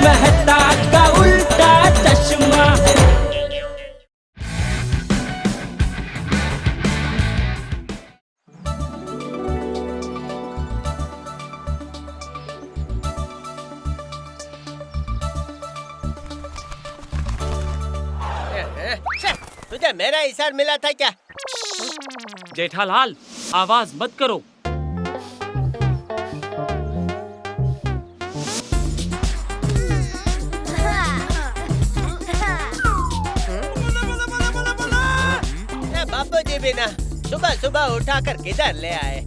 मेहता का उल्टा चश्मा। तुझे मेरा इशारा मिला था क्या? जेठालाल, आवाज मत करो। बापू जी भी ना सुबह सुबह उठाकर किधर ले आए?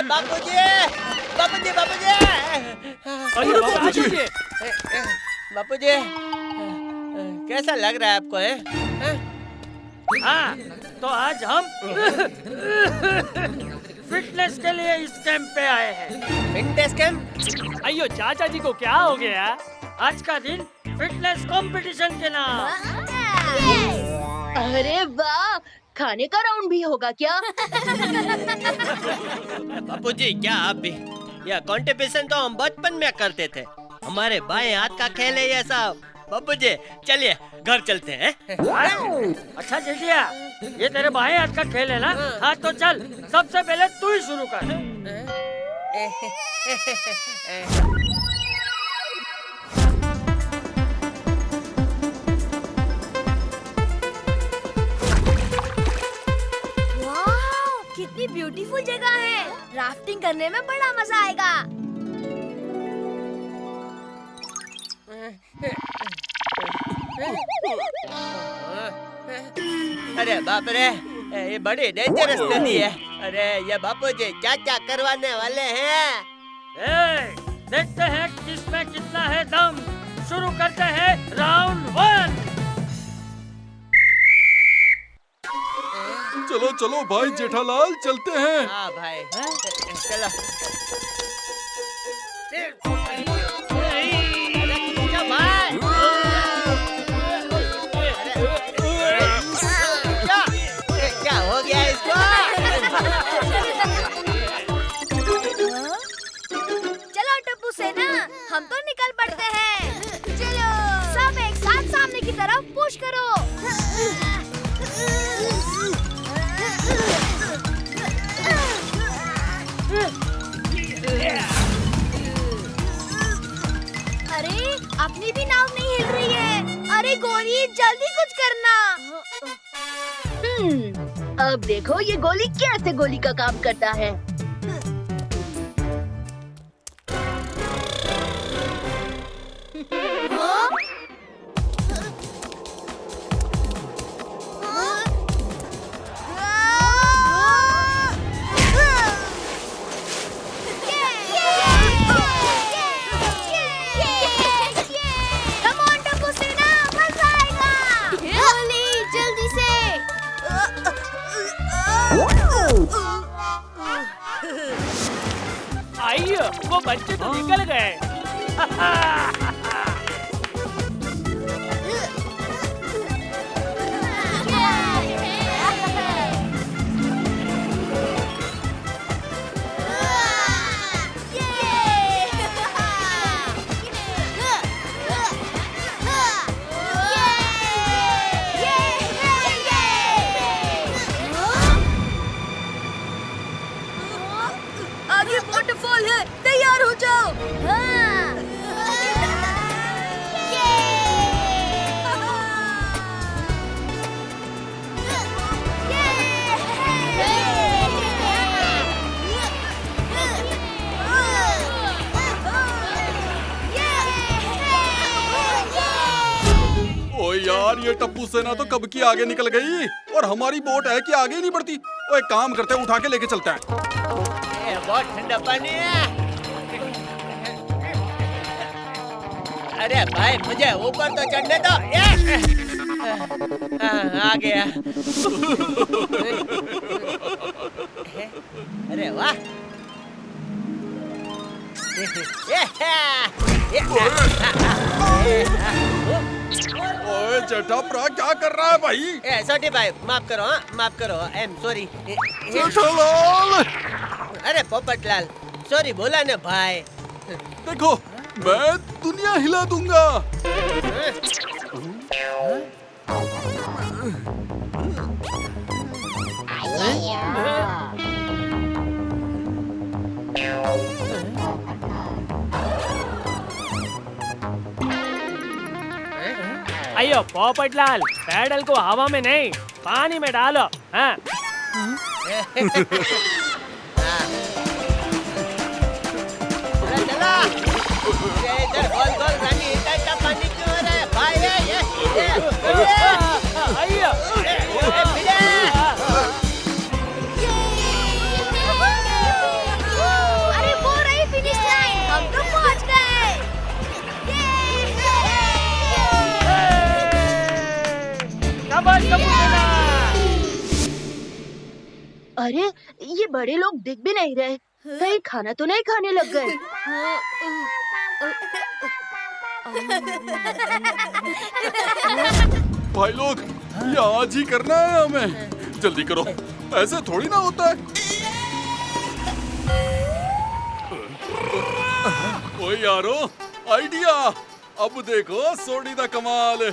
बापूजी, बापूजी, बापूजी, बापूजी, बापूजी, कैसा लग रहा है आपको? हाँ, तो आज हम फिटनेस के लिए इस कैंप पे आए हैं। Fitness camp? अयो चाचा जी को क्या हो गया? आज का दिन फिटनेस कंपटीशन के नाम। अरे वाह, खाने का राउंड भी होगा क्या? बापूजी, क्या आप भी? यह कंपटीशन तो हम बचपन में करते थे। हमारे बाएं हाथ का खेल है ये सब। बापूजी, चलिए घर चलते हैं। अच्छा जेठिया, ये तेरे बाएं हाथ का खेल है ना? हाँ तो चल, सबसे पहले तू ही शुरू कर। कितनी ब्यूटीफुल जगह है। राफ्टिंग करने में बड़ा मजा आएगा। अरे बाप रे, ये बड़ी डेंजरस नदी है। अरे ये बापूजी क्या क्या करवाने वाले हैं? देखते हैं किसमें कितना है दम। शुरू करते हैं राउंड 1। चलो चलो भाई जेठालाल, चलते हैं। हाँ भाई, चलो। क्या हो गया इसको? चलो टप्पू सेना, हम तो निकल पड़ते हैं। चलो सब एक साथ सामने की तरफ पुश करो। अरे अपनी भी नाव नहीं हिल रही है। अरे गोली, जल्दी कुछ करना। अब देखो ये गोली कैसे गोली का काम करता है। वो बच्चे तो निकल गए। आगे वॉटरफॉल है, तैयार हो जाओ। ओ यार, ये टप्पू सेना तो कब की आगे निकल गई और हमारी बोट है कि आगे ही नहीं बढ़ती। ओ एक काम करते हैं, उठा के लेके चलते हैं। बहुत ठंडा पानी है। अरे भाई मुझे ऊपर तो चढ़ने दो। आ गया। अरे वाह। ओए जेठाप्रा क्या कर रहा है भाई? छोटे भाई माफ करो, हाँ माफ करो, आई एम सॉरी। जेठालाल, अरे पोपटलाल सॉरी बोला ना भाई। देखो मैं दुनिया हिला दूंगा। अयो पोपटलाल, पैडल को हवा में नहीं पानी में डालो। हाँ चला इधर गोल गोल रानी, इधर पानी क्यों हो रहा है भाई? अयो अरे वो रही फिनिश लाइन, हम तो पहुंच गए। शाबाश टप्पूसेना। अरे ये बड़े लोग दिख भी नहीं रहे, कहीं खाना तो नहीं खाने लग गए? भाई लोग ये आज ही करना है हमें, जल्दी करो, ऐसे थोड़ी ना होता है। ओए यारो आइडिया, अब देखो सोडी दा कमाल।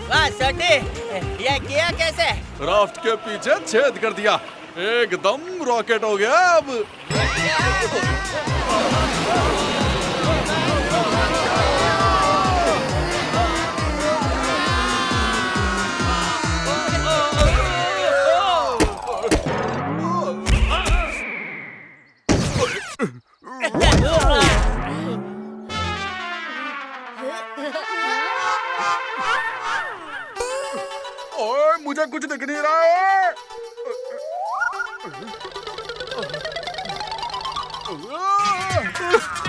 वाह छोटे, ये किया कैसे? राफ्ट के पीछे छेद कर दिया, एकदम रॉकेट हो गया अब। ओए मुझे कुछ दिख नहीं रहा है।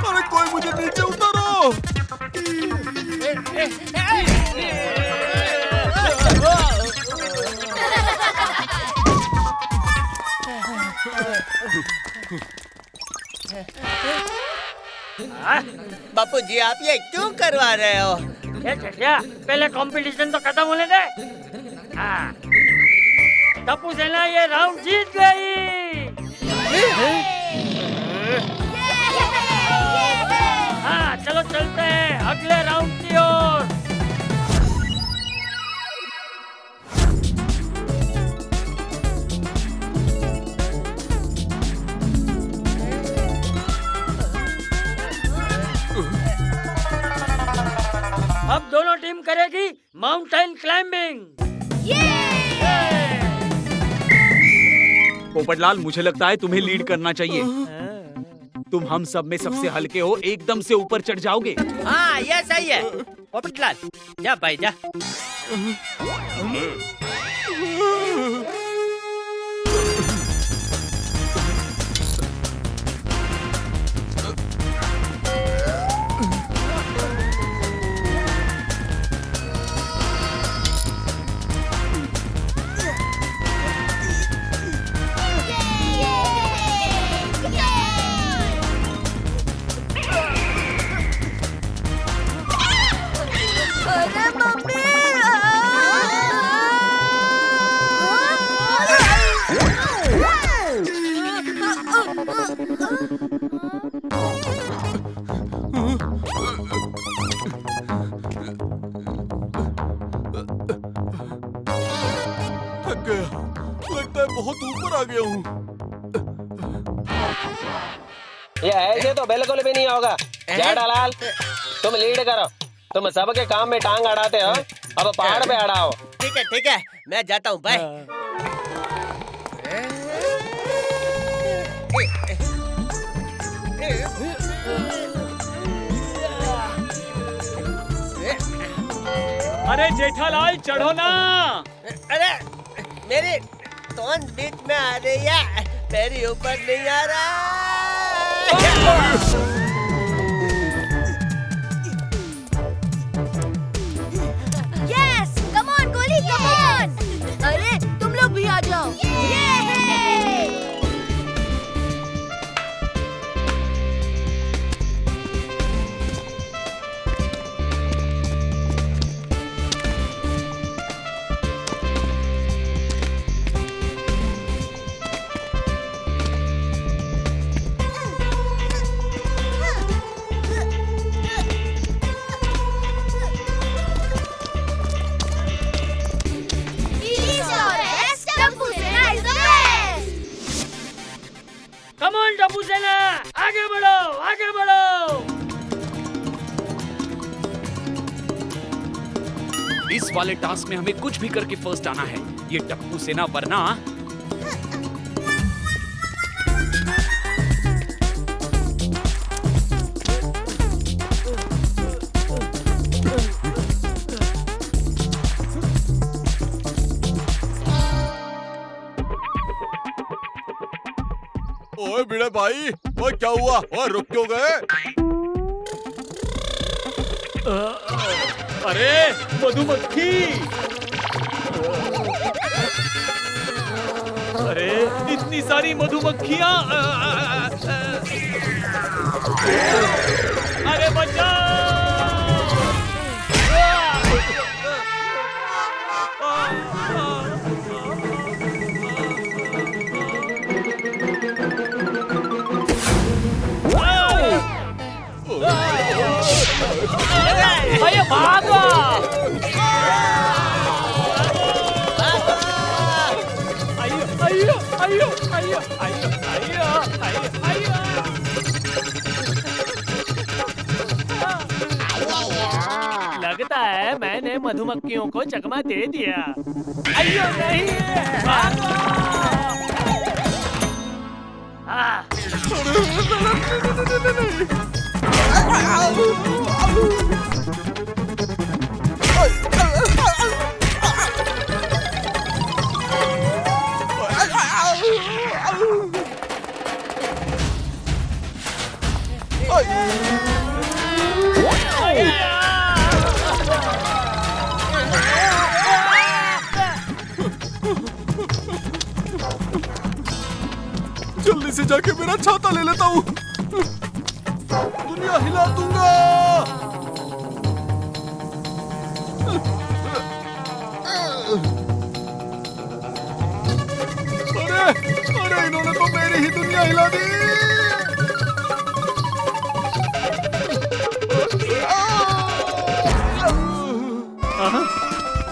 अरे कोई मुझे नीचे उतारो। बापू जी आप ये क्यों करवा रहे हो? ये चटिया, पहले कंपटीशन तो खत्म होने दे। हाँ टप्पूसेना ये राउंड जीत गई। हाँ चलो चलते हैं अगले राउंड की ओर। अब दोनों टीम करेगी माउंटेन क्लाइंबिंग। पोपटलाल मुझे लगता है तुम्हें लीड करना चाहिए। तुम हम सब में सबसे हल्के हो, एकदम से ऊपर चढ़ जाओगे। हाँ ये सही है। पोपटलाल जा भाई जा। अरे मम्मी थक गया, लगता है बहुत ऊपर आ गया हूँ। ये ऐसे तो बिल्कुल भी नहीं होगा। जेठालाल, तुम लीड करो। तुम सबके काम में टांग अड़ाते हो, अब पहाड़ पे अड़ाओ। ठीक है, मैं जाता हूँ, बाय। अरे जेठालाल चढ़ो ना। अरे मेरी टोन बीच में आ रही है, मेरी ऊपर नहीं आ रहा। यस, कम ऑन गोली, कम ऑन। अरे तुम लोग भी आ जाओ। कम ऑन टप्पू सेना, आगे बढ़ो, आगे बढ़ो। इस वाले टास्क में हमें कुछ भी करके फर्स्ट आना है। ये टप्पू सेना वरना ओए भिड़े भाई, ओए क्या हुआ? ओए रुक क्यों गए? अरे मधुमक्खी। अरे इतनी सारी मधुमक्खियां। अरे बचाओ। अरे भागो। अयो अयो अयो अयो अयो अयो लगता है मैंने मधुमक्खियों को चकमा दे दिया। अयो नहीं, भागो। जल्दी से जाके मेरा छाता ले लेता हूँ। दुनिया हिला दूंगा। अरे इन्होंने तो मेरी ही दुनिया हिला दी।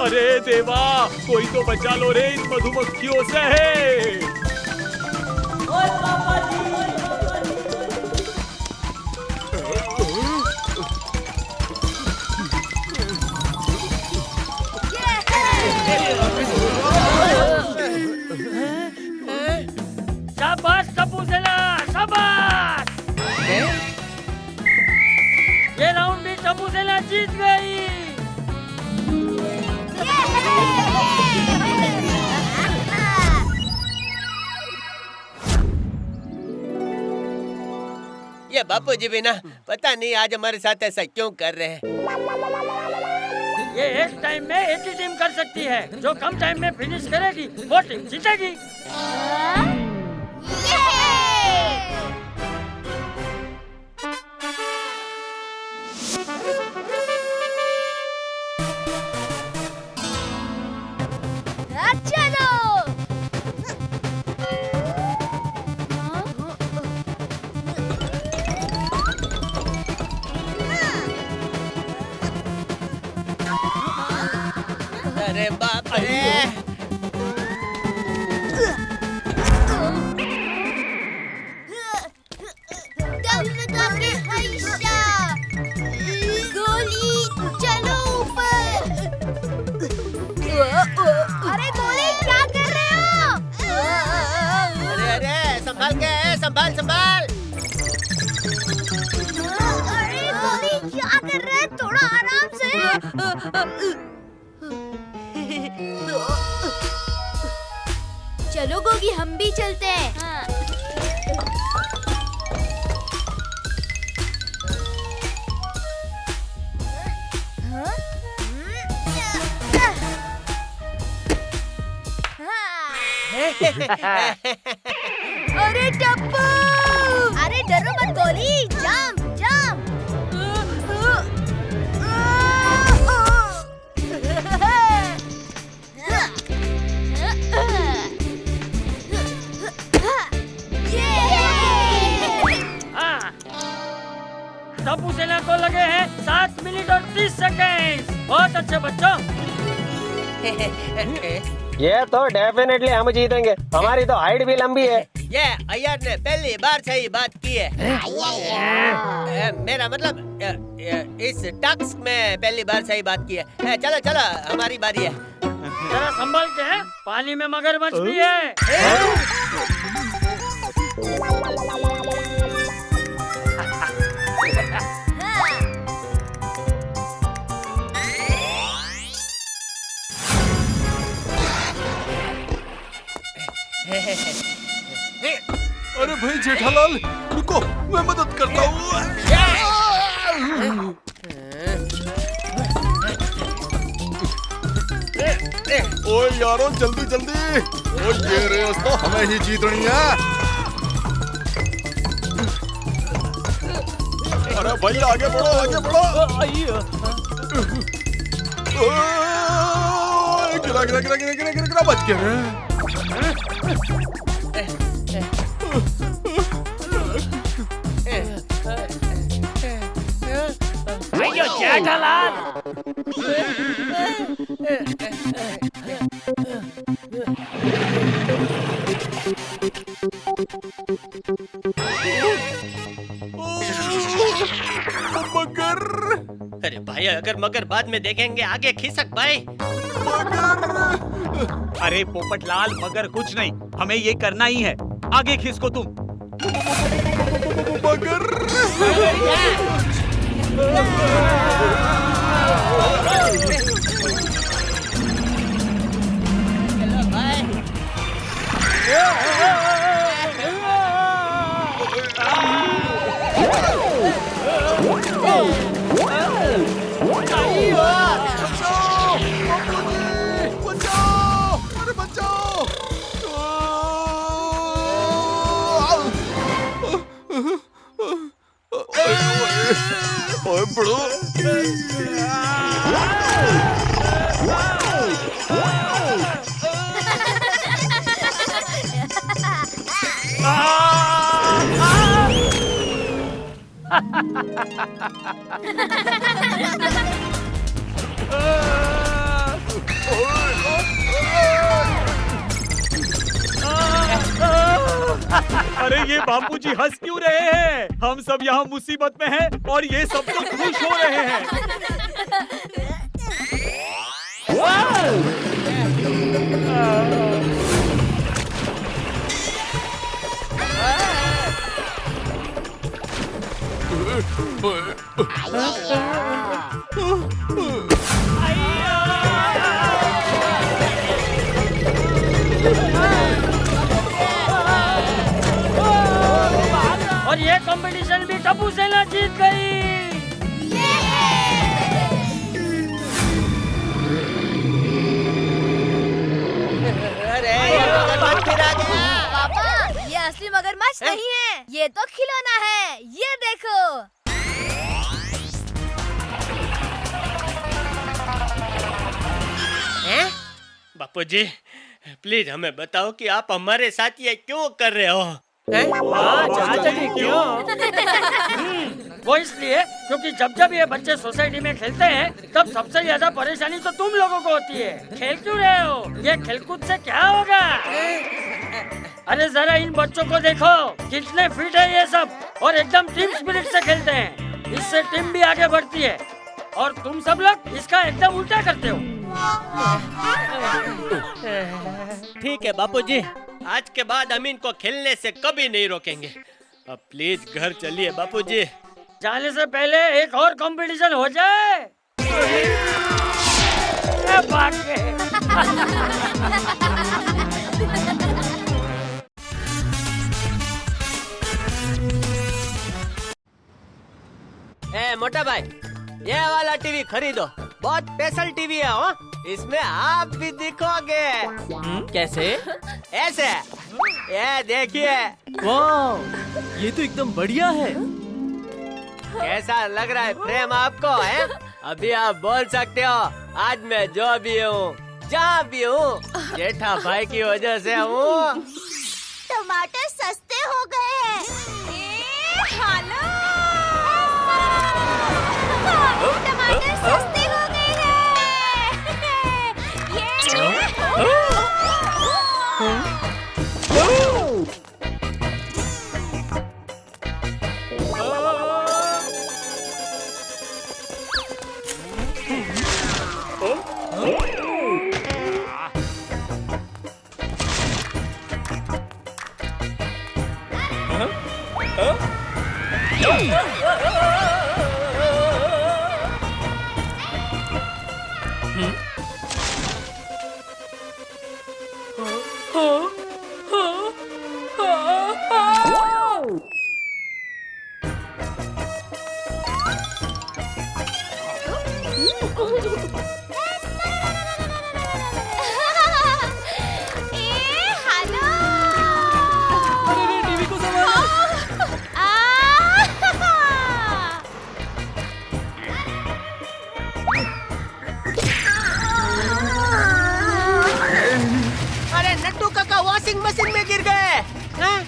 अरे देवा, कोई तो बचा लो रे इन मधुमक्खियों से। शाबाश टप्पू सेना, शाबाश। ये राउंड भी टप्पू सेना जीत गई। ये बापू जी भी ना, पता नहीं आज हमारे साथ ऐसा क्यों कर रहे हैं। ये एक टाइम में एक ही टीम कर सकती है। जो कम टाइम में फिनिश करेगी वो टीम जीतेगी। चलो। अरे बाप रे। चलो गोगी, हम भी चलते हैं। हाँ। अरे टप्पू, अरे डरो मत गोली, जंप जंप। टप्पू सेना को लगे हैं 7 मिनट और 30 सेकेंड। बहुत अच्छे बच्चों। ये तो डेफिनेटली हम जीतेंगे, हमारी तो हाइट भी लंबी है। ये अय्यर ने पहली बार सही बात की है। मेरा मतलब इस टास्क में पहली बार सही बात की है। चलो चलो, हमारी बारी है। जरा संभल के, है पानी में मगरमच्छ भी है। अरे भाई जेठालाल, रुको, मैं मदद करता हूँ। ओए यारो, जल्दी जल्दी। ओ ये रेस तो हमें ही जीतनी है। अरे भाई आगे बढ़ो, आगे बढ़ो। गिरा गिरा गिरा गिरा गिरा गिरा गिरा, बच गया। अयो जेठालाल। मगर, अरे भाई, अगर मगर बाद में देखेंगे, आगे खिसक भाई। अरे पोपटलाल, मगर कुछ नहीं, हमें ये करना ही है। आगे खिसको तुम। मगर चलो भाई। अरे बचाओ। ओए बड़ो। अरे ये बापूजी हंस क्यों रहे हैं? हम सब यहाँ मुसीबत में हैं और ये सब तो खुश हो रहे हैं। और ये कंपटीशन भी टप्पू सेना जीत गई। अरे ये मगरमच्छ फिर आ गया। पापा, ये असली मगरमच्छ नहीं है, ये तो खिलौना है। ये देखो। बापूजी, प्लीज हमें बताओ कि आप हमारे साथ ये क्यों कर रहे हो? चाचा जी क्यों? वो इसलिए क्योंकि जब जब ये बच्चे सोसाइटी में खेलते हैं तब सबसे ज्यादा परेशानी तो तुम लोगों को होती है। खेल क्यों रहे हो? ये खेलकूद से क्या होगा? अरे जरा इन बच्चों को देखो, कितने फिट है ये सब और एकदम टीम स्पिरिट से खेलते हैं। इससे टीम भी आगे बढ़ती है और तुम सब लोग इसका एकदम उल्टा करते हो। ठीक है बापूजी, आज के बाद हम इनको खेलने से कभी नहीं रोकेंगे। अब प्लीज घर चलिए बापूजी। जाने से पहले एक और कंपटीशन हो जाए। भाग गए। ए मोटा भाई, ये वाला टीवी खरीदो, बहुत स्पेशल टीवी है हो। इसमें आप भी दिखोगे। कैसे? ऐसे, ये देखिए। वाह, ये तो एकदम बढ़िया है। कैसा लग रहा है प्रेम आपको है? अभी आप बोल सकते हो, आज मैं जो भी हूँ, जहाँ भी हूँ, जेठा भाई की वजह से हूँ। टमाटर सस्ते हो गए हैं। हेलो, टमाटर सस्ते हो गए हैं। टीवी को संभालो। अरे नट्टू काका वॉशिंग मशीन में गिर गए। हाँ?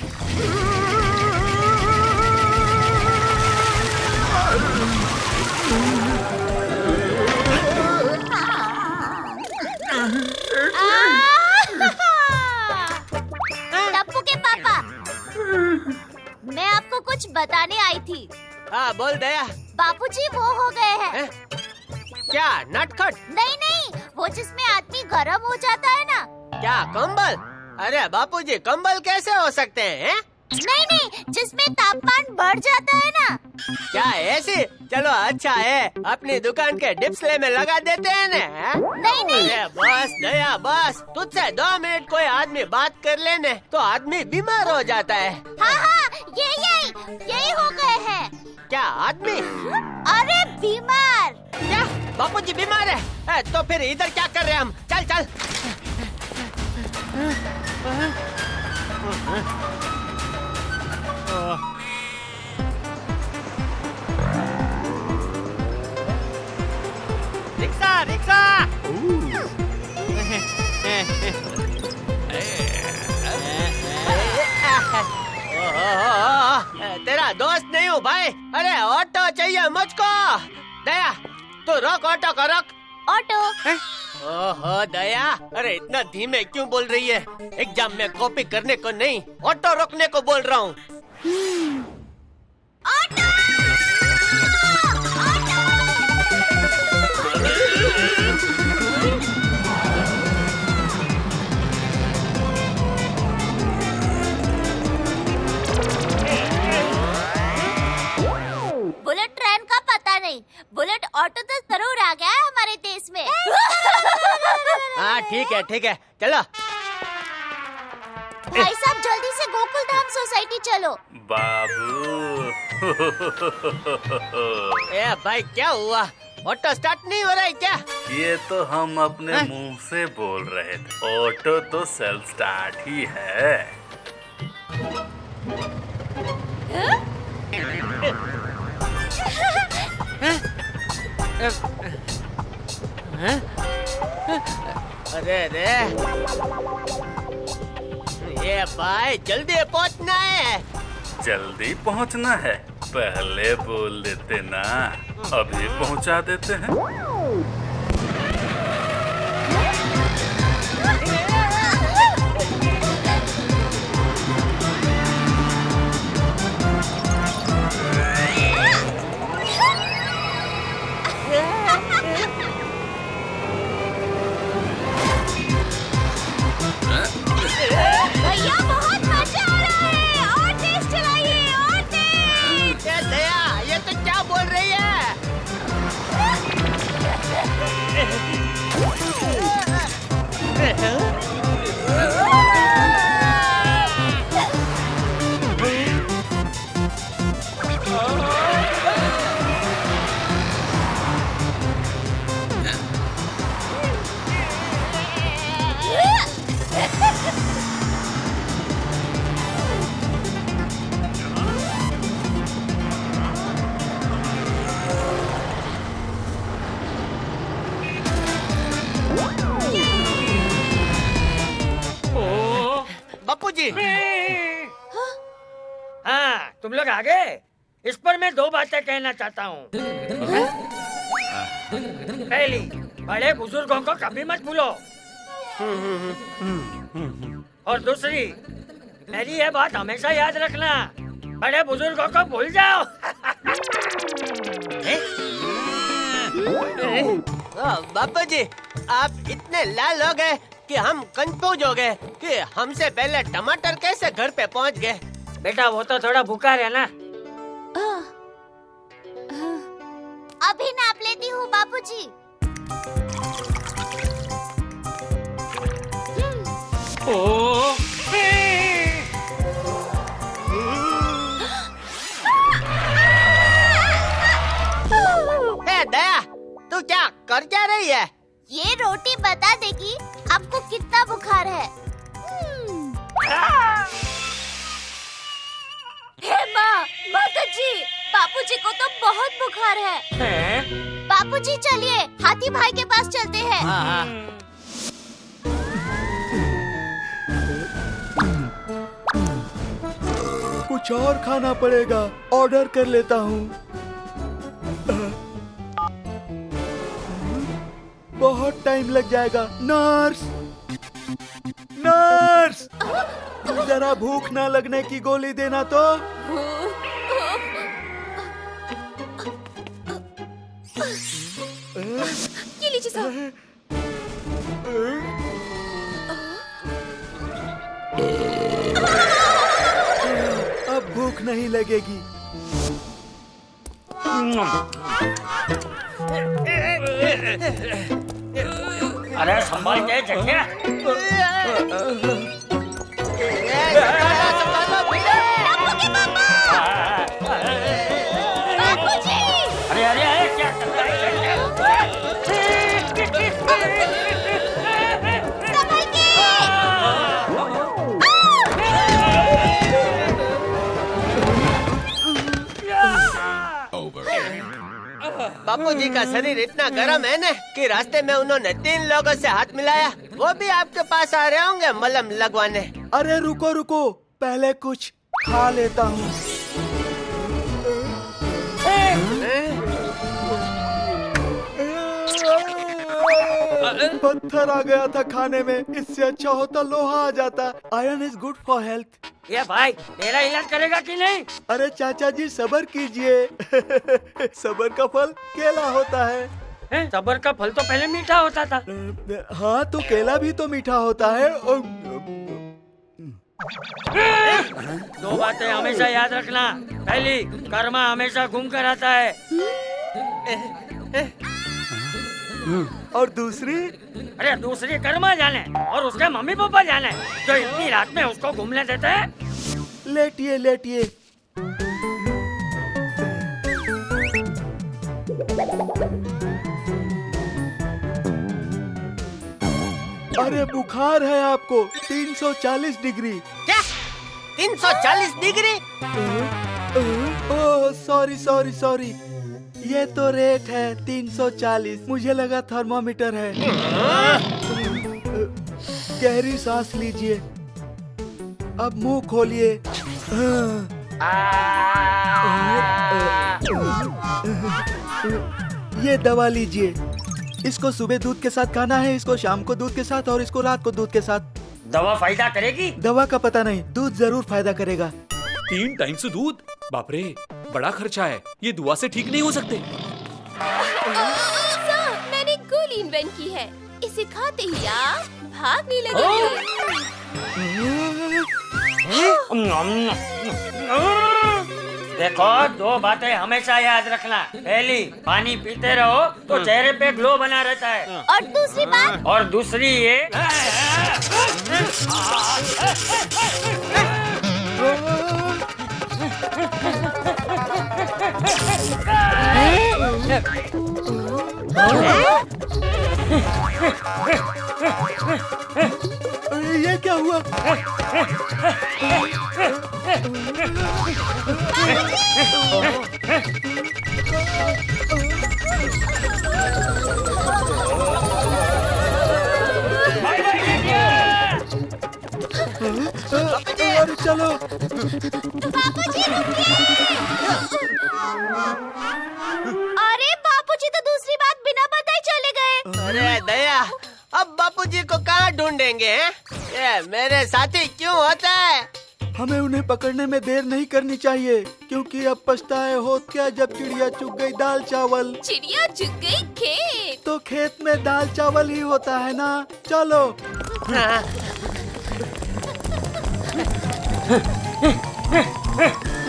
टप्पू के पापा, मैं आपको कुछ बताने आई थी। हाँ बोल दया। बापूजी वो हो गए हैं। हैं? क्या नटखट? नहीं नहीं, वो जिसमें आदमी गरम हो जाता है ना। क्या कंबल? अरे बापूजी कंबल कैसे हो सकते हैं? नहीं नहीं, जिसमें तापमान बढ़ जाता है ना। क्या ऐसी? चलो अच्छा है, अपनी दुकान के डिस्प्ले में लगा देते हैं ना। नहीं नहीं, अरे बस दया बस, तुझसे 2 मिनट कोई आदमी बात कर लेने तो आदमी बीमार हो जाता है। हाँ हाँ, यही हो गए हैं। क्या आदमी? अरे बीमार। क्या बापूजी बीमार है? तो फिर इधर क्या कर रहे हैं हम? चल चल। Rickshaw rickshaw. तेरा दोस्त नहीं हूँ भाई। अरे ऑटो चाहिए मुझको। दया तू रोक ऑटो को रोक। ऑटो? ओहो दया, अरे इतना धीमे क्यों बोल रही है? एग्जाम में कॉपी करने को नहीं, ऑटो रोकने को बोल रहा हूँ। ऑटो! बुलेट ट्रेन का पता नहीं, बुलेट ऑटो तो जरूर आ गया है हमारे देश में। हाँ ठीक है चलो। भाई साहब जल्दी से गोकुल धाम सोसाइटी चलो। बाबू ए भाई क्या हुआ? ऑटो स्टार्ट नहीं हो रहा है क्या? ये तो हम अपने मुंह से बोल रहे थे, ऑटो तो सेल्फ स्टार्ट ही है। अरे रे, ये भाई जल्दी पहुंचना है। जल्दी पहुंचना है, पहले बोल देते ना, अभी पहुंचा देते हैं। भैया बहुत मजा आ रहा है, और तेज चलाइए, और तेज। ये दया, ये तो क्या बोल रही है? तुम लोग आगे। इस पर मैं 2 बातें कहना चाहता हूँ। पहली, बड़े बुजुर्गों को कभी मत भूलो। और दूसरी, मेरी ये बात हमेशा याद रखना, बड़े बुजुर्गों को भूल जाओ। बापू जी, आप इतने लाल हो गए कि हम कंफ्यूज हो गए कि हमसे पहले टमाटर कैसे घर पे पहुंच गए। बेटा वो तो थोड़ा भूखा है ना। अभी नाप लेती हूँ बापूजी। दया, तू क्या रही है? ये रोटी बता देगी आपको कितना बुखार है। हे माँ, माताजी, बापूजी को तो बहुत बुखार है। बापूजी चलिए हाथी भाई के पास चलते हैं। कुछ और खाना पड़ेगा, ऑर्डर कर लेता हूँ। बहुत टाइम लग जाएगा। नर्स, नर्स, जरा भूख ना लगने की गोली देना तो। ये लीजिए साहब। अब भूख नहीं लगेगी। अरे संभाल के जगह। अरे अरे अरे क्या कर रहा है? बापू जी का शरीर इतना गर्म है न कि रास्ते में उन्होंने 3 लोगों से हाथ मिलाया। वो भी आपके पास आ रहे होंगे मलहम लगवाने। अरे रुको रुको, पहले कुछ खा लेता हूँ। पत्थर आ गया था खाने में, इससे अच्छा होता लोहा आ जाता। Iron is good for health. ये भाई मेरा इलाज करेगा कि नहीं? अरे चाचा जी सब्र कीजिए। सब्र का फल केला होता है। सब्र का फल तो पहले मीठा होता था। हाँ तो केला भी तो मीठा होता है। 2 बातें हमेशा याद रखना। पहली, कर्मा हमेशा घूम कर आता है। और दूसरी? अरे दूसरी कर्मा जाने और उसके मम्मी पापा जाने जो इतनी रात में उसको घूमने देते हैं। लेटिए लेटिए। अरे बुखार है आपको 340 डिग्री। क्या 340 degree? Oh sorry sorry sorry, ये तो रेट है 340। मुझे लगा थर्मामीटर है। गहरी सांस लीजिए, अब मुंह खोलिए। ये दवा लीजिए, इसको सुबह दूध के साथ खाना है, इसको शाम को दूध के साथ और इसको रात को दूध के साथ। दवा फायदा करेगी? दवा का पता नहीं, दूध जरूर फायदा करेगा। 3 टाइम से दूध? बाप रे, बड़ा खर्चा है। ये दुआ से ठीक नहीं हो सकते। सर, मैंने गोली इन्वेंट की है, इसे खाते ही आप भागने लगेंगे। देखो 2 बातें हमेशा याद रखना। पहली, पानी पीते रहो तो चेहरे पे ग्लो बना रहता है। और दूसरी बात? और दूसरी ये ये क्या हुआ? अरे चलो। बापूजी रुकिए। अरे बापूजी तो दूसरी बात बिना बताए चले गए। अरे दया, अब बापूजी को कहाँ ढूंढेंगे हैं? ये मेरे साथी क्यों होता है? हमें उन्हें पकड़ने में देर नहीं करनी चाहिए, क्योंकि अब पछताए होत क्या जब चिड़िया चुग गई दाल चावल। चिड़िया चुग गई खेत। तो खेत में दाल चावल ही होता है ना। चलो।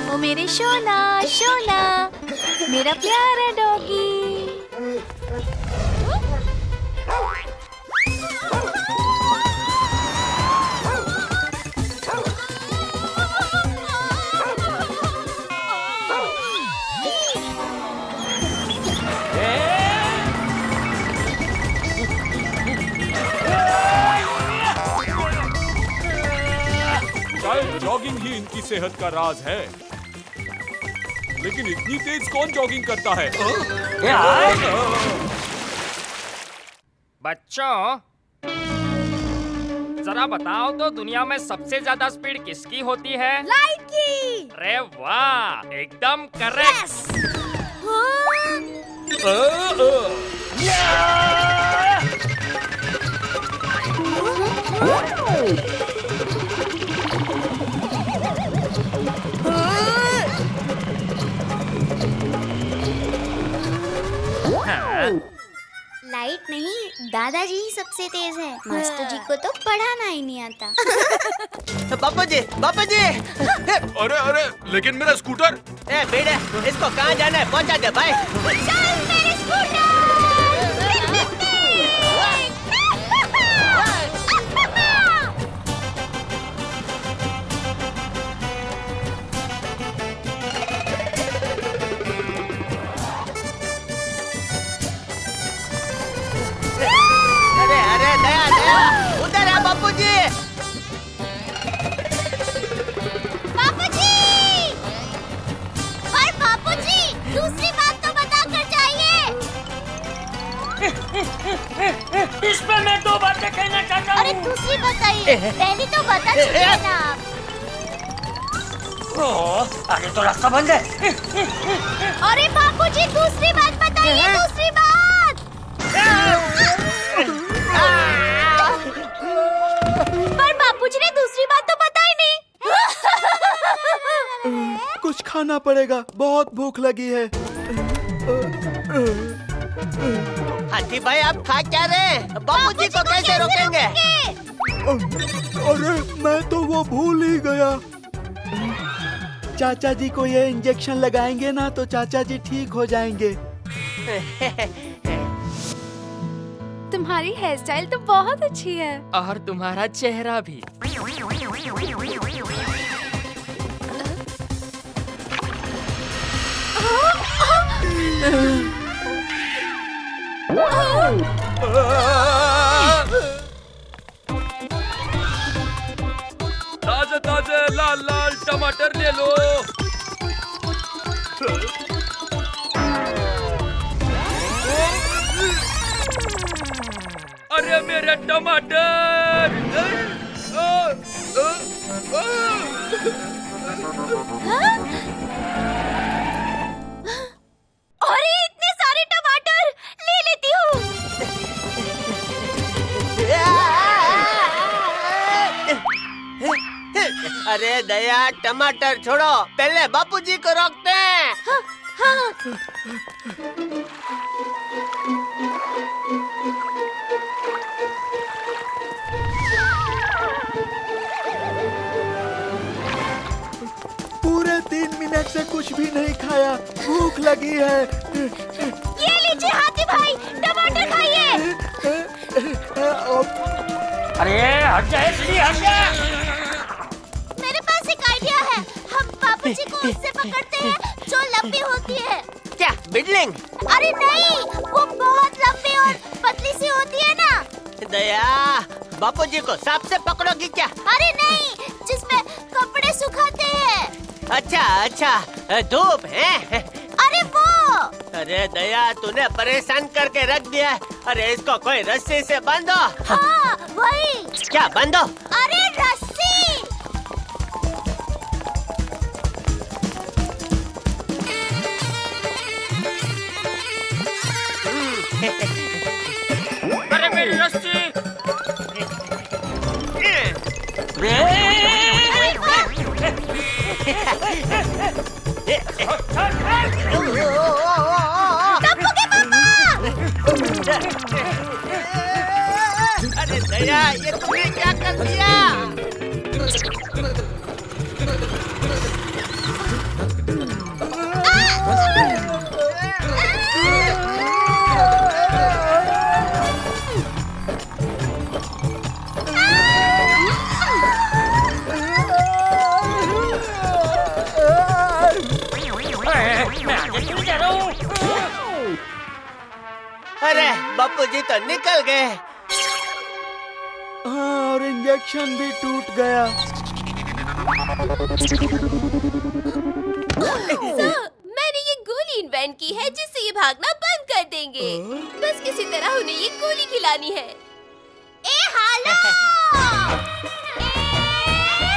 ओ मेरे शोना शोना, मेरा प्यारा डॉगी। शायद जॉगिंग ही इनकी सेहत का राज है, लेकिन इतनी तेज कौन जॉगिंग करता है? बच्चों, जरा बताओ तो दुनिया में सबसे ज्यादा स्पीड किसकी होती है? लाइट की। अरे वाह, एकदम करेक्ट। लाइट नहीं, दादाजी ही सबसे तेज है। मास्टर जी को तो पढ़ाना ही नहीं आता। बापूजी, बापूजी! अरे अरे, लेकिन मेरा स्कूटर। ए बेटे, इसको कहाँ जाना है? पहुँचा दे भाई। चल मेरे स्कूटर। अरे अरे दया दया, उधर है बापूजी। बापूजी! और बापूजी, दूसरी बात तो बता कर जाइए। इस पर मैं दो बातें कहना चाहता हूँ। अरे दूसरी बताइए, पहली तो बता चुके हैं ना आप। आगे तो रास्ता बंद है। अरे बापूजी, दूसरी बात बताइए, दूसरी बात। पर बापूजी ने दूसरी बात तो बताई नहीं। कुछ खाना पड़ेगा, बहुत भूख लगी है। हाथी भाई, आप खा क्या रहे? बापूजी को कैसे रोकेंगे? अरे मैं तो वो भूल ही गया। चाचा जी को ये इंजेक्शन लगाएंगे ना तो चाचा जी ठीक हो जाएंगे। तुम्हारी हेयर स्टाइल तो बहुत अच्छी है। और तुम्हारा चेहरा भी। ताजे ताजे लाल लाल टमाटर ले लो। अरे मेरे टमाटर! अरे इतने सारे टमाटर, ले लेती हूँ। अरे दया, टमाटर छोड़ो, पहले बापूजी को रोकते हैं। पूरे 3 मिनट से कुछ भी नहीं खाया, भूख लगी है। ये लीजिए हाथी भाई, टमाटर खाइए। अरे हट जा, हट जा। मेरे पास एक आइडिया है। हम बापूजी को उससे पकड़ते हैं जो लंबी होती है। क्या बिडलिंग? अरे नहीं, वो बहुत लंबी और पतली सी होती है ना। दया, बापूजी को सांप से पकड़ोगी क्या? अरे नहीं, जिसमें कपड़े सुखाते हैं। अच्छा अच्छा, धूप है। अरे वो। अरे दया, तूने परेशान करके रख दिया है। अरे इसको कोई रस्सी से बांधो। हाँ वही। क्या बांधो? अरे रस्सी। अरे मेरी रस्सी। अरे दया, ये तुमने क्या कर दिया? मैं आगे क्यों जा रहा हूँ? अरे बापूजी तो निकल गए। हाँ, और इंजेक्शन भी टूट गया। मैंने ये गोली इन्वेंट की है जिससे ये भागना बंद कर देंगे। बस किसी तरह उन्हें ये गोली खिलानी है। ए हालो! ए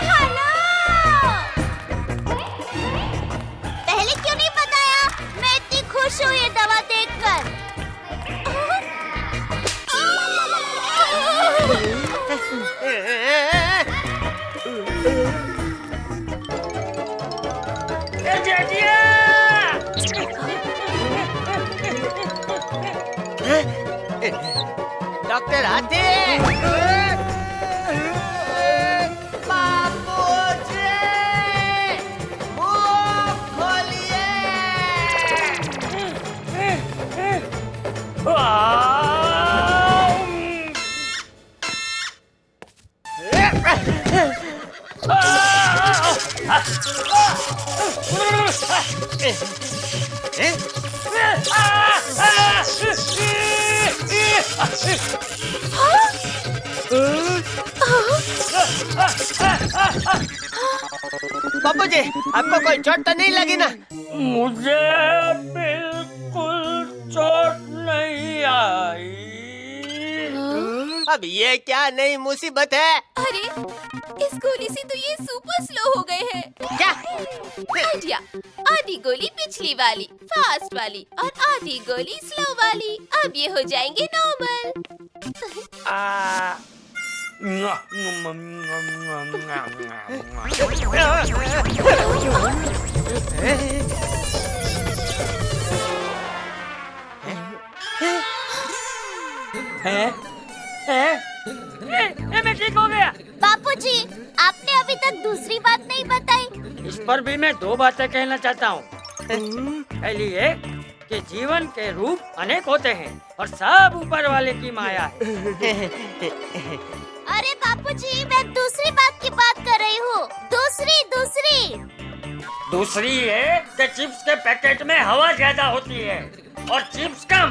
हालो! पहले क्यों नहीं बताया? मैं इतनी खुश हूँ ये दवा देखकर। डॉक्टर हाथी, बापूजी, मुंह खोलिए। बापूजी, आपको कोई चोट तो नहीं लगी ना? मुझे बिल्कुल चोट नहीं आई। अब ये क्या नई मुसीबत है? अरे इस गोली से तो ये सुपर स्लो हो गए हैं। क्या? आइडिया, आधी गोली पिछली वाली फास्ट वाली और आधी गोली स्लो वाली। अब ये हो जाएंगे नॉर्मल। मैं ठीक हो गया। बापूजी, आपने अभी तक दूसरी बात नहीं बताई। इस पर भी मैं दो बातें कहना चाहता हूँ। पहली ये कि जीवन के रूप अनेक होते हैं और सब ऊपर वाले की माया है। अरे बापूजी, मैं दूसरी बात की बात कर रही हूँ। दूसरी ये कि चिप्स के पैकेट में हवा ज्यादा होती है और चिप्स कम।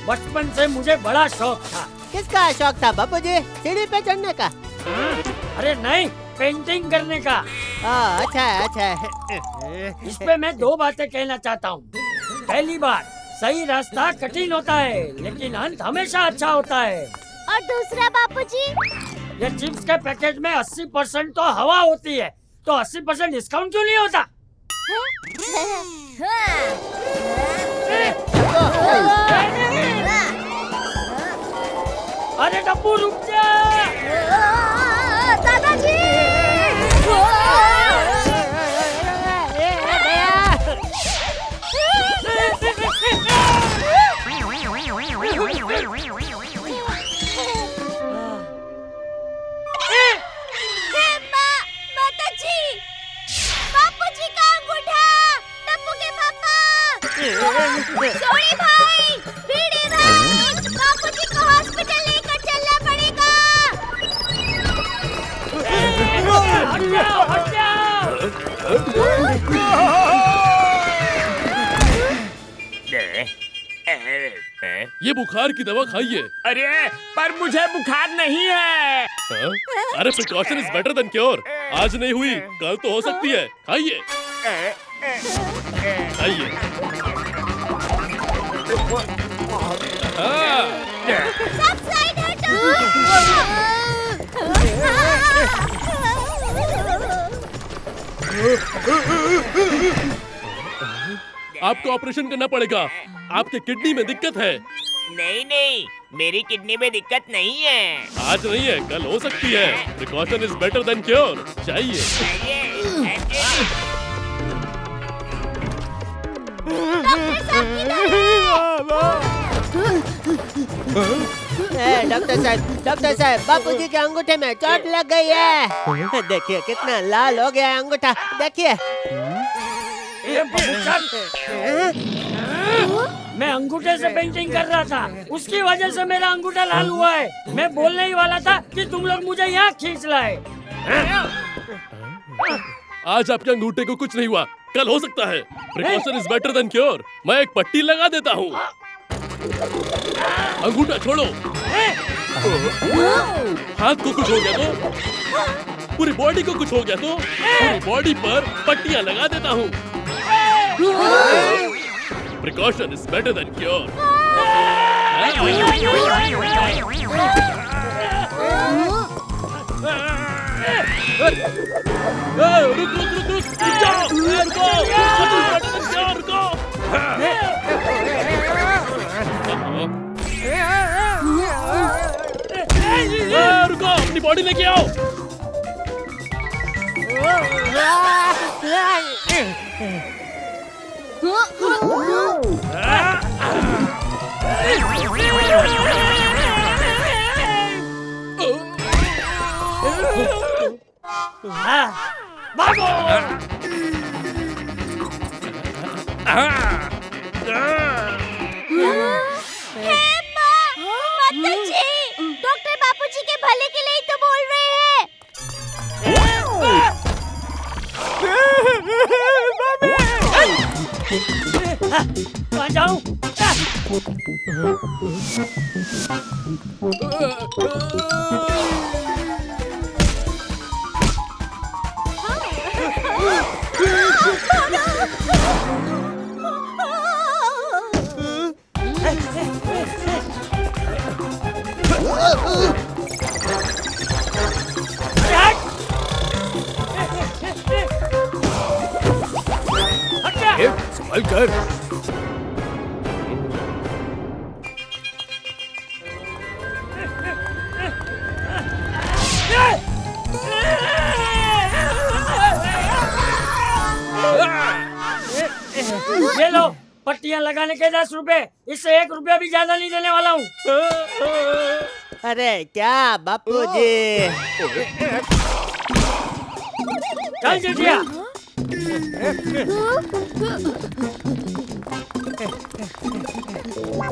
बचपन से मुझे बड़ा शौक था। किसका शौक था बापूजी? सीढ़ी पे चढ़ने का? अरे नहीं, पेंटिंग करने का। अच्छा है। इस पे मैं दो बातें कहना चाहता हूँ। पहली बात, सही रास्ता कठिन होता है लेकिन अंत हमेशा अच्छा होता है। और दूसरा बापूजी? ये चिप्स के पैकेट में 80% तो हवा होती है, तो 80% डिस्काउंट क्यों नहीं होता? अरे डब्बू रुक जा। दादाजी! बापूजी का अंगूठा, टप्पू के पापा, सोनी भाई, भीड़ी भाई, बापूजी को हॉस्पिटल लेकर चलना पड़ेगा। हट जाओ। ये बुखार की दवा खाइए। अरे पर मुझे बुखार नहीं है। अरे precaution is better than cure. आज नहीं हुई कल तो हो सकती है। खाइए खाइए। सब साइड हटो। आपको ऑपरेशन करना पड़ेगा। आपके किडनी में दिक्कत है। नहीं नहीं, मेरी किडनी में दिक्कत नहीं है। आज नहीं है, कल हो सकती है। Precaution is better than cure. चाहिए। डॉक्टर साहब, बापूजी के अंगूठे में चोट लग गई है। देखिए कितना लाल हो गया है अंगूठा, देखिए। मैं अंगूठे से पेंटिंग कर रहा था, उसकी वजह से मेरा अंगूठा लाल हुआ है। मैं बोलने ही वाला था कि तुम लोग मुझे यहाँ खींच लाए। आज आपके अंगूठे को कुछ नहीं हुआ, कल हो सकता है। Precaution is better than cure. मैं एक पट्टी लगा देता हूँ। अंगूठा छोड़ो। हाथ को कुछ हो गया तो, पूरी बॉडी को कुछ हो गया तो, पूरी बॉडी पर पट्टियां लगा देता हूँ। Precaution is better than cure. रुक जाओ, रुको। रुको, अपनी बॉडी लेके आओ। डॉक्टर बापूजी के भले के लिए ही तो बोल रहे हैं। कहाँ जाऊँ? संभल कर। ये लो पट्टियां लगाने के 10 रुपए, इससे 1 रुपया भी ज्यादा नहीं देने वाला हूँ। अरे क्या बापूजी। चल जीजिया।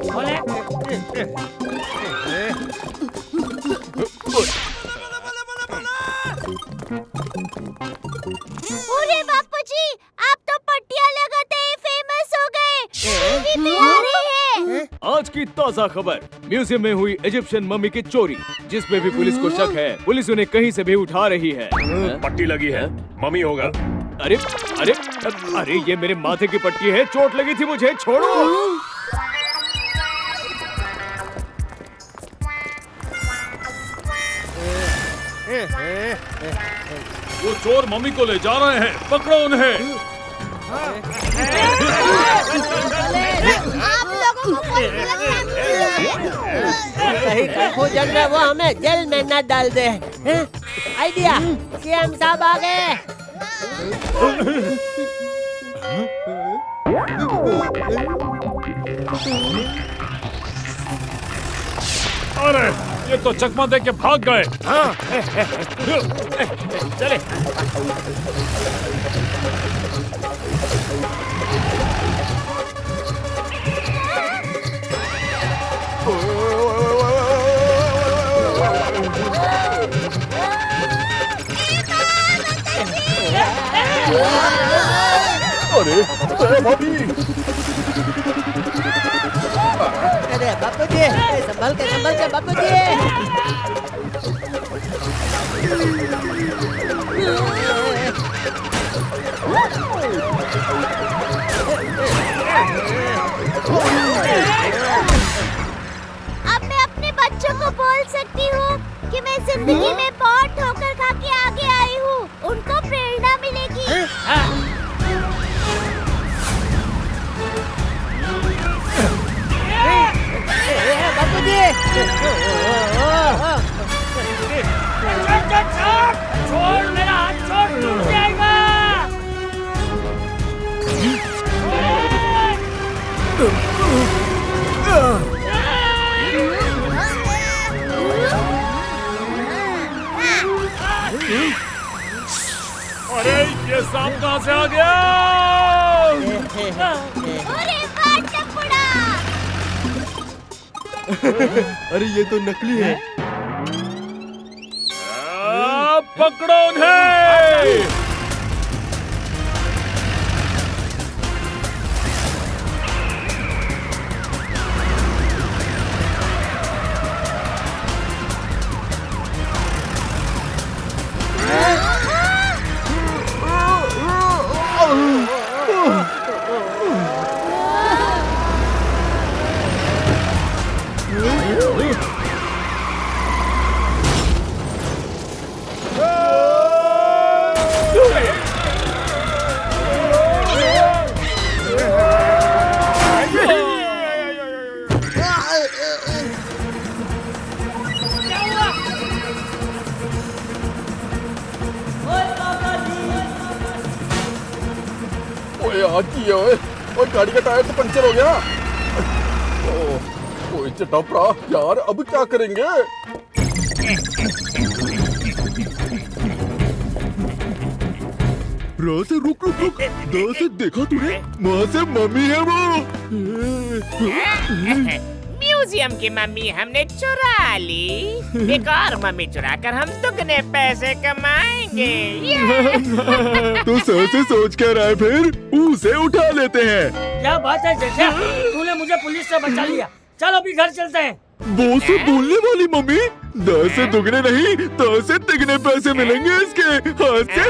बोले अरे बापूजी, आप तो पट्टियां लगाते ही फेमस हो गए। टीवी पे आ रहे हैं। आज की ताज़ा खबर, म्यूजियम में हुई इजिप्शियन मम्मी की चोरी, जिसमें भी पुलिस को शक है। पुलिस उन्हें कहीं से भी उठा रही है। पट्टी लगी है, मम्मी होगा। अरे अरे अरे, ये मेरे माथे की पट्टी है, चोट लगी थी मुझे, छोड़ो। वो चोर मम्मी को ले जा रहे हैं, पकड़ो उन्हें। आप लोगों को कहीं कंफ्यूजन में वो हमें जेल में न डाल दे। आइडिया, सीएम साहब आ गए। अरे ये तो चकमा दे के भाग गए। चले। अरे भाभी। अरे बापूजी, संभल के बापूजी। अब मैं सकती हूँ कि मैं जिंदगी में बहुत ठोकर खा के आगे आई हूँ। उनको प्रेरणा मिलेगी। छोड़ मेरा हाथ, छोड़, टूट जाएगा। अरे ये सांप कहाँ से आ गया? अरे वाह टपुड़ा! अरे ये तो नकली है। पकड़ो उन्हें। ओए गाड़ी का टायर तो पंचर हो गया। ओए चटपरा यार, अब क्या करेंगे? से रुक रुक रुक, से देखा तूने? वहाँ से मम्मी है वो। म्यूजियम की मम्मी हमने चुरा ली। बेकार मम्मी चुरा कर हम दुगने पैसे कमाएंगे। तो सर से सोच कर आए, फिर उसे उठा लेते हैं। क्या बात है जेठा, तूने मुझे पुलिस से बचा लिया। चल अभी घर चलते हैं। वो से बोलने वाली मम्मी, 10 से दुगने नहीं 10 से तिगने पैसे मिलेंगे इसके हाथ से।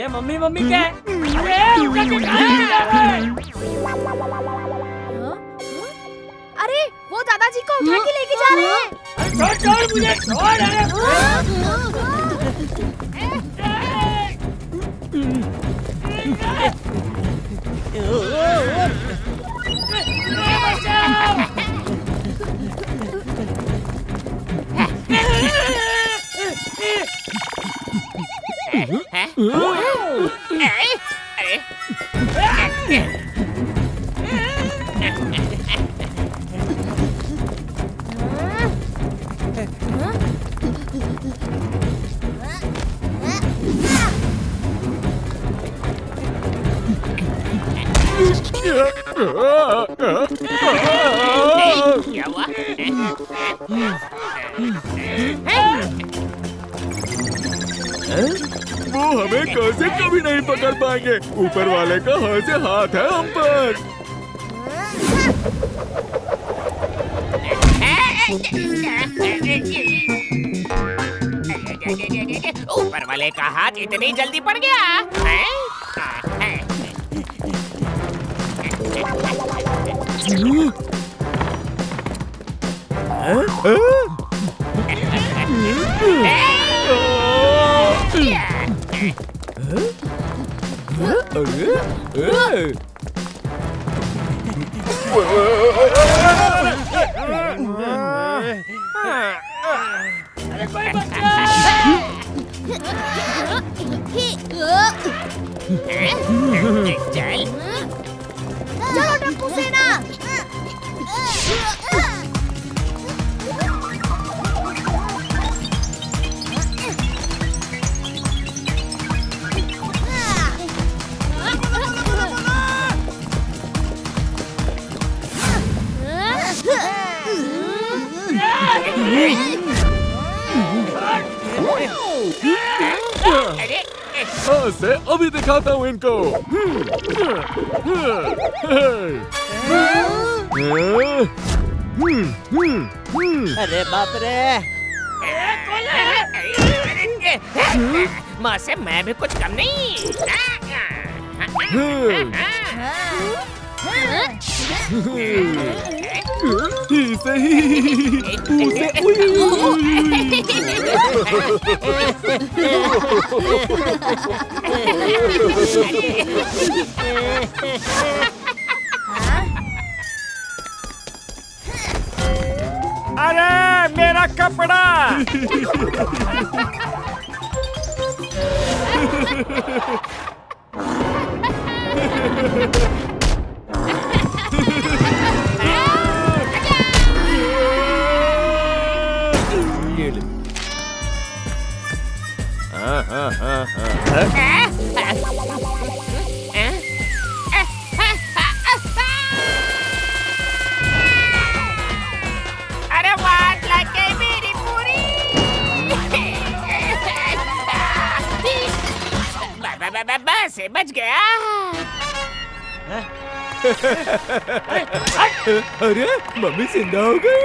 ये मम्मी मम्मी क्या है? अरे वो दादाजी को उठा के लेके जा रहे हैं। छोड़ मुझे, क्या हुआ? वो हमें कैसे कभी नहीं पकड़ पाएंगे। ऊपर वाले का हाथ से हाथ है हम पर। ऊपर वाले का हाथ इतनी जल्दी पड़ गया है? चलो टप्पू सेना। से अभी दिखाता हूँ इनको। अरे बाप रे, माँ से मैं भी कुछ कम नहीं। अरे मेरा कपड़ा। अरे वाट लग गई मेरी पूरी। बस बच गया। अरे मम्मी जिंदा हो गई।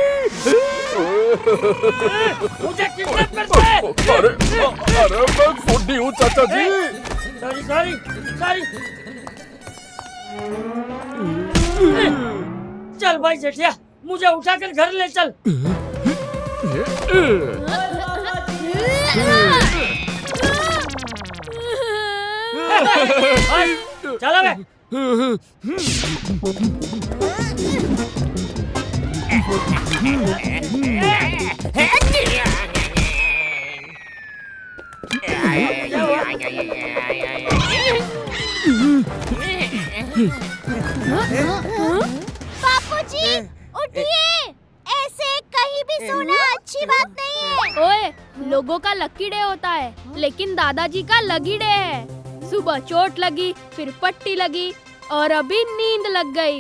मुझे किडनैप करते। अरे मैं फुड्डी हूँ चाचा जी। Sorry sorry sorry. चल भाई जेठिया, मुझे उठाकर घर ले चल। चलो बे। बापूजी उठिए, ऐसे कहीं भी सोना अच्छी बात नहीं है। ओए, लोगों का लकी डे होता है, लेकिन दादाजी का लगी डे है। सुबह चोट लगी, फिर पट्टी लगी और अभी नींद लग गई।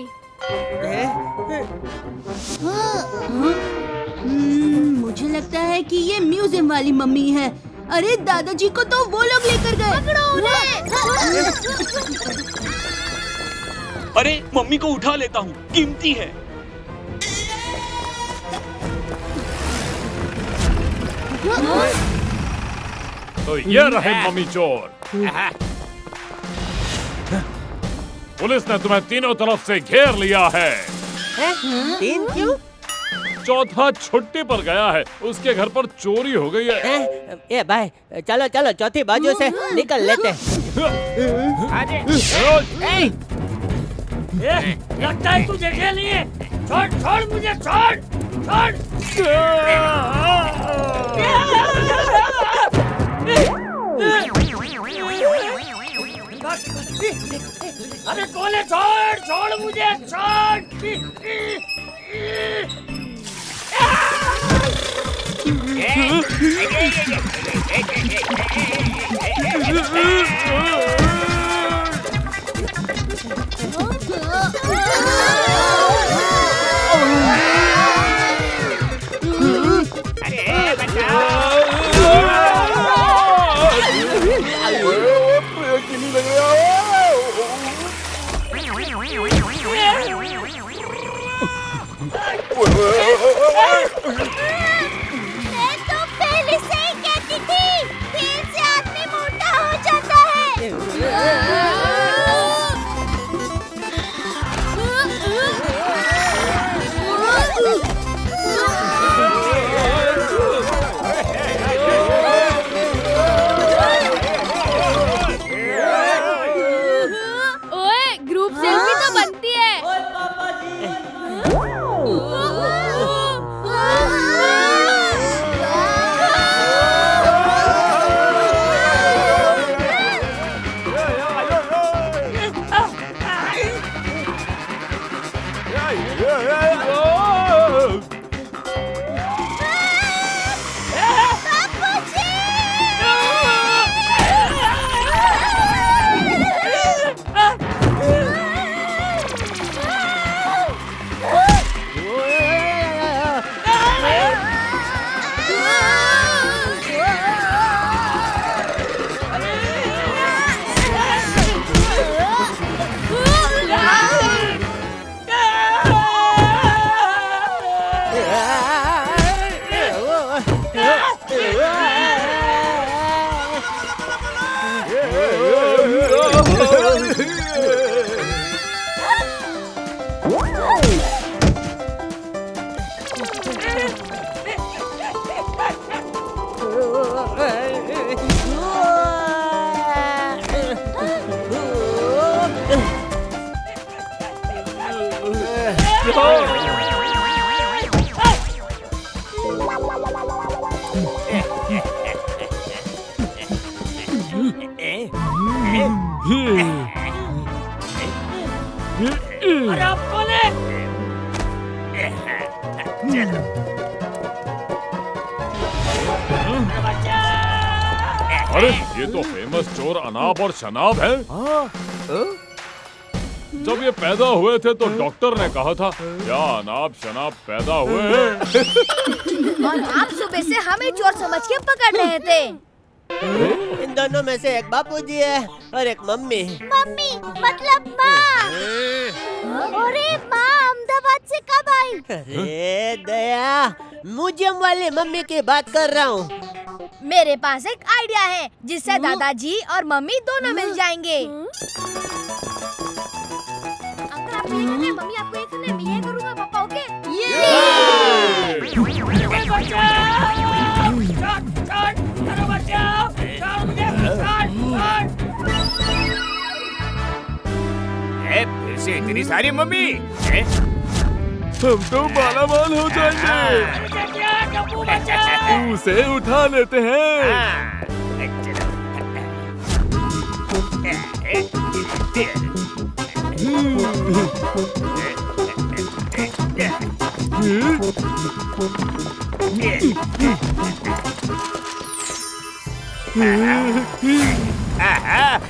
मुझे लगता है कि ये म्यूजियम वाली मम्मी है। अरे दादाजी को तो वो लोग लेकर गए। पकड़ो उन्हें। अरे मम्मी को उठा लेता हूँ, कीमती है। तो ये रहे मम्मी चोर। पुलिस ने तुम्हें तीनों तरफ से घेर लिया है। तीन क्यों? चौथा छुट्टी पर गया है, उसके घर पर चोरी हो गई है। ए भाई, चलो चलो चौथी बाजू से निकल लेते। लगता है तू जेठिया नहीं है। छोड़ छोड़ मुझे, छोड़ अरे कौन है? छोड़ छोड़ मुझे, छोड़। मैं तो पहले से ही कहती थी, खेल से आदमी मोटा हो जाता है। ओए, ग्रुप सेल्फी तो बनती है। अरे आप कौन है? चलो अरे ये तो फेमस चोर अनाब और शनाब है। जब ये पैदा हुए थे तो डॉक्टर ने कहा था क्या अनाब शनाब पैदा हुए हैं। और आप सुबह से हमें चोर समझ के पकड़ रहे थे। इन दोनों में से एक बापूजी है और एक मम्मी। मम्मी मतलब माँ। अरे माँ अहमदाबाद से कब आई? अरे दया, म्यूजियम वाली मम्मी की बात कर रहा हूँ। मेरे पास एक आइडिया है जिससे दादाजी और मम्मी दोनों मिल जाएंगे। अंकल आप ये करने, मम्मी आपको ये करने, मैं ये करूँगा पापा, ओके? फिर से इतनी सारी मम्मी। हम तो मालामाल हो जाएंगे। उसे उठा लेते हैं।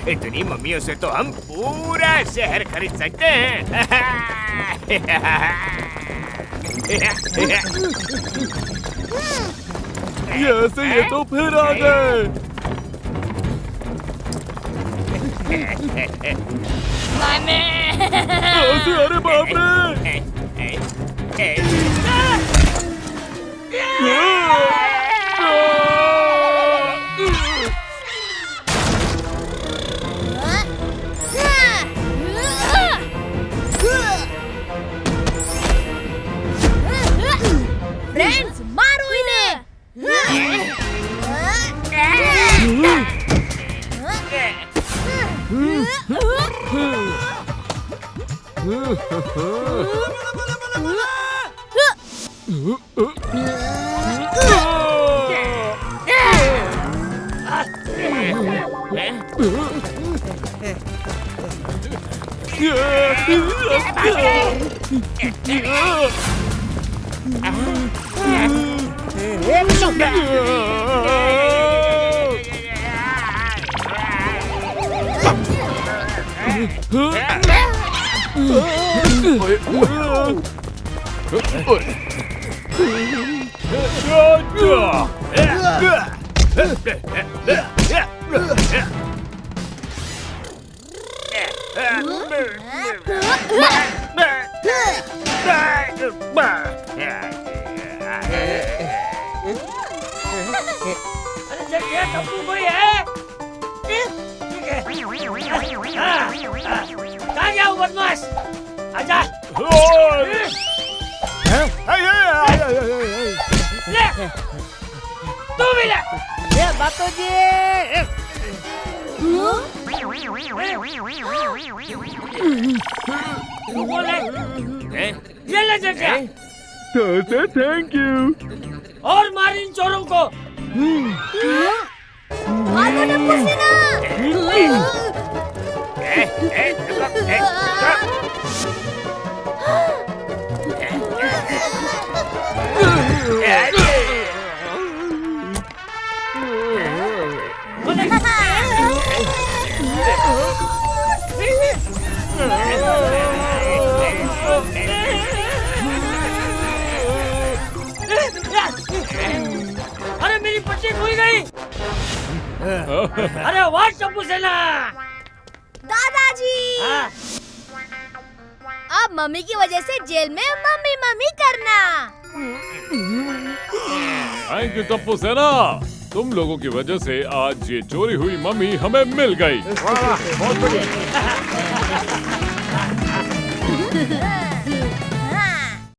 इतनी मम्मियों से तो हम पूरा शहर खरीद सकते हैं। ऐसे ये तो फिर आ गए। अरे बाप रे। फ्रेंड्स मारो इन्हें। अरे ये टप्पू कोई है? कहाँ गया वो बदमाश? आजा। ले, तू भी ले। ये बापूजी। तू कौन है? ये ले जैसे। Thank you. और मार इन चोरों को। मारो टप्पू सेना। अरे मेरी पट्टी खुल गई। अरे वाह टप्पू सेना। दादाजी अब मम्मी की वजह से जेल में मम्मी मम्मी करना। थैंक यू टप्पू सेना, तुम लोगों की वजह से आज ये चोरी हुई मम्मी हमें मिल गई। बहुत बढ़िया।